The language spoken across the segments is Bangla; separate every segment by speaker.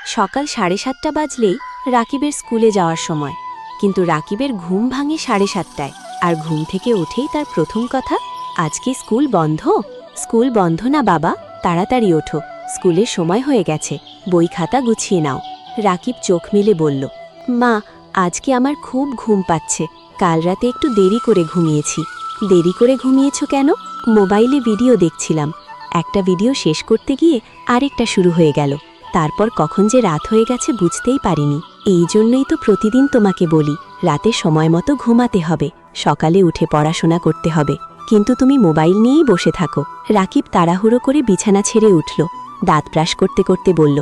Speaker 1: সকাল 7:30 বাজলেই রাকিবের স্কুলে যাওয়ার সময়, কিন্তু রাকিবের ঘুম ভাঙে 7:30টায়। আর ঘুম থেকে উঠেই তার প্রথম কথা, আজকে স্কুল বন্ধ। স্কুল বন্ধ না বাবা, তাড়াতাড়ি ওঠো, স্কুলের সময় হয়ে গেছে, বই খাতা গুছিয়ে নাও। রাকিব চোখ মেলে বলল, মা আজকে আমার খুব ঘুম পাচ্ছে, কাল রাতে একটু দেরি করে ঘুমিয়েছি। দেরি করে ঘুমিয়েছ কেন? মোবাইলে ভিডিও দেখছিলাম, একটা ভিডিও শেষ করতে গিয়ে আরেকটা শুরু হয়ে গেল, তারপর কখন যে রাত হয়ে গেছে বুঝতেই পারিনি। এই জন্যই তো প্রতিদিন তোমাকে বলি রাতে সময় মতো ঘুমাতে হবে, সকালে উঠে পড়াশোনা করতে হবে, কিন্তু তুমি মোবাইল নিয়েই বসে থাকো। রাকিব তাড়াহুড়ো করে বিছানা ছেড়ে উঠল, দাঁত ব্রাশ করতে করতে বলল,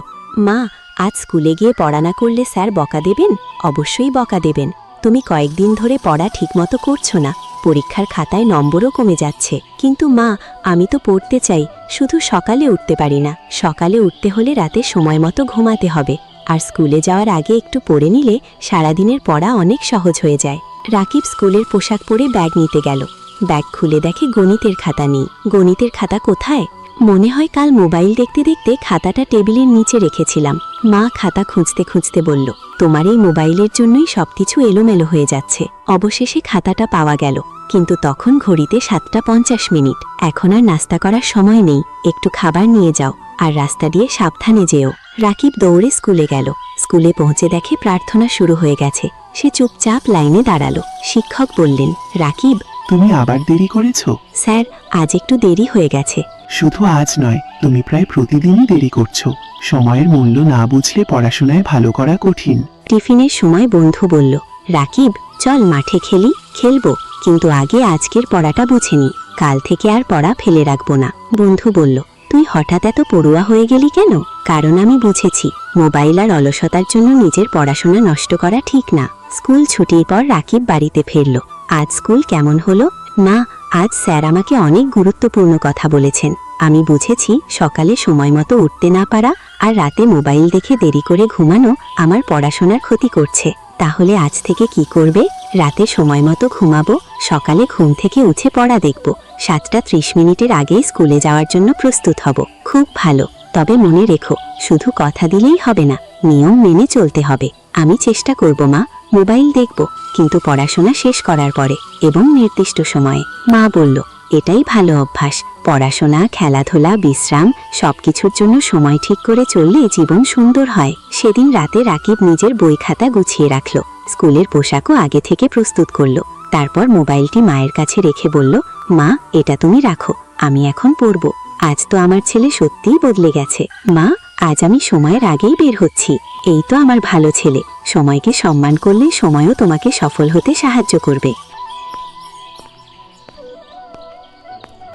Speaker 1: মা আজ স্কুলে গিয়ে পড়া না করলে স্যার বকা দেবেন? অবশ্যই বকা দেবেন, তুমি কয়েকদিন ধরে পড়া ঠিকমতো করছো না, পরীক্ষার খাতায় নম্বরও কমে যাচ্ছে। কিন্তু মা আমি তো পড়তে চাই, শুধু সকালে উঠতে পারি না। সকালে উঠতে হলে রাতে সময় মতো ঘুমাতে হবে, আর স্কুলে যাওয়ার আগে একটু পড়ে নিলে সারাদিনের পড়া অনেক সহজ হয়ে যায়। রাকিব স্কুলের পোশাক পরে ব্যাগ নিতে গেল। ব্যাগ খুলে দেখে গণিতের খাতা নেই। গণিতের খাতা কোথায়? মনে হয় কাল মোবাইল দেখতে দেখতে খাতাটা টেবিলের নিচে রেখেছিলাম। মা খাতা খুঁজতে খুঁজতে বলল, তোমার এই মোবাইলের জন্যই সবকিছু এলোমেলো হয়ে যাচ্ছে। অবশেষে খাতাটা পাওয়া গেল, কিন্তু তখন ঘড়িতে 7:50। এখন আর নাস্তা করার সময় নেই, একটু খাবার নিয়ে যাও, আর রাস্তা দিয়ে সাবধানে যেও। রাকিব দৌড়ে স্কুলে গেল। স্কুলে পৌঁছে দেখে প্রার্থনা শুরু হয়ে গেছে। সে চুপচাপ লাইনে দাঁড়ালো। শিক্ষক বললেন, রাকিব
Speaker 2: তুমি আবার দেরি করেছো?
Speaker 1: স্যার আজ একটু দেরি হয়ে গেছে।
Speaker 2: শুধু আজ নয়, তুমি প্রায় প্রতিদিনই দেরি করছো। সময়ের মূল্য না বুঝলে পড়াশোনায় ভালো করা কঠিন।
Speaker 1: টিফিনের সময় বন্ধু বলল, রাকিব চল মাঠে খেলি। খেলবো, কিন্তু আগে আজকের পড়াটা বুঝে নি, কাল থেকে আর পড়া ফেলে রাখবো না। বন্ধু বলল, তুই হঠাৎ এত পড়ুয়া হয়ে গেলি কেন? কারণ আমি বুঝেছি, মোবাইল আর অলসতার জন্য নিজের পড়াশোনা নষ্ট করা ঠিক না। স্কুল ছুটির পর রাকিব বাড়িতে ফিরল। আজ স্কুল কেমন হলো? মা আজ স্যার আমাকে অনেক গুরুত্বপূর্ণ কথা বলেছেন। আমি বুঝেছি সকালে সময় মতো উঠতে না পারা আর রাতে মোবাইল দেখে দেরি করে ঘুমানো আমার পড়াশোনার ক্ষতি করছে। তাহলে আজ থেকে কি করবে? রাতে সময় মতো ঘুমাবো, সকালে ঘুম থেকে উঠে পড়া দেখব, 7:30 আগেই স্কুলে যাওয়ার জন্য প্রস্তুত হব। খুব ভালো, তবে মনে রেখো শুধু কথা দিলেই হবে না, নিয়ম মেনে চলতে হবে। আমি চেষ্টা করব মা, মোবাইল দেখব, কিন্তু পড়াশোনা শেষ করার পরে এবং নির্দিষ্ট সময়ে। মা বলল, এটাই ভালো অভ্যাস। পড়াশোনা, খেলাধুলা, বিশ্রাম সবকিছুর জন্য সময় ঠিক করে চললে জীবন সুন্দর হয়। সেদিন রাতে রাকিব নিজের বই খাতা গুছিয়ে রাখল, স্কুলের পোশাকও আগে থেকে প্রস্তুত করল। তারপর মোবাইলটি মায়ের কাছে রেখে বলল, মা এটা তুমি রাখো, আমি এখন পড়ব। আজ তো আমার ছেলে সত্যিই বদলে গেছে। মা আজ আমি সময়ের আগেই বের হচ্ছি। এই তো আমার ভালো ছেলে। সময়কে সম্মান করলে সময়ও তোমাকে সফল হতে সাহায্য করবে।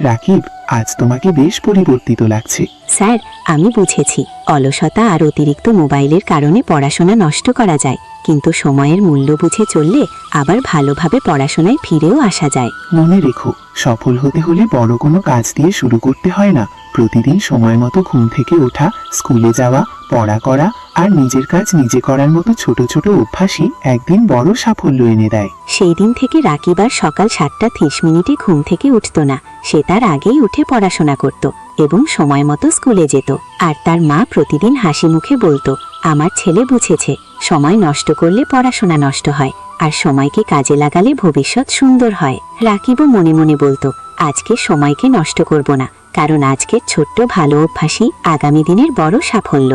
Speaker 2: রাকিব, আজ তোমাকে বেশ পরিবর্তিত লাগছে।
Speaker 1: স্যার আমি বুঝেছি, অলসতা আর অতিরিক্ত মোবাইলের কারণে পড়াশোনা নষ্ট করা যায়, কিন্তু সময়ের মূল্য বুঝে চললে আবার ভালোভাবে পড়াশোনায় ফিরেও আসা যায়।
Speaker 2: মনে রেখো, সফল হতে হলে বড় কোনো কাজ দিয়ে শুরু করতে হয় না। প্রতিদিন সময় মতো ঘুম থেকে ওঠা, স্কুলে যাওয়া, পড়া করা আর নিজের কাজ নিজে করার মতো ছোট ছোট অভ্যাসই একদিন বড় সাফল্য এনে দেয়।
Speaker 1: সেই দিন থেকে রাকিব আর সকাল 7:30 ঘুম থেকে উঠত না। সে তার আগেই উঠে পড়াশোনা করত এবং সময় মতো স্কুলে যেত। আর তার মা প্রতিদিন হাসি মুখে বলতো, আমার ছেলে বুঝেছে, সময় নষ্ট করলে পড়াশোনা নষ্ট হয়, আর সময়কে কাজে লাগালে ভবিষ্যৎ সুন্দর হয়। রাকিবও মনে মনে বলতো, আজকে সময়কে নষ্ট করব না, কারণ আজকের ছোট্ট ভালো অভ্যাসই আগামী দিনের বড় সাফল্য।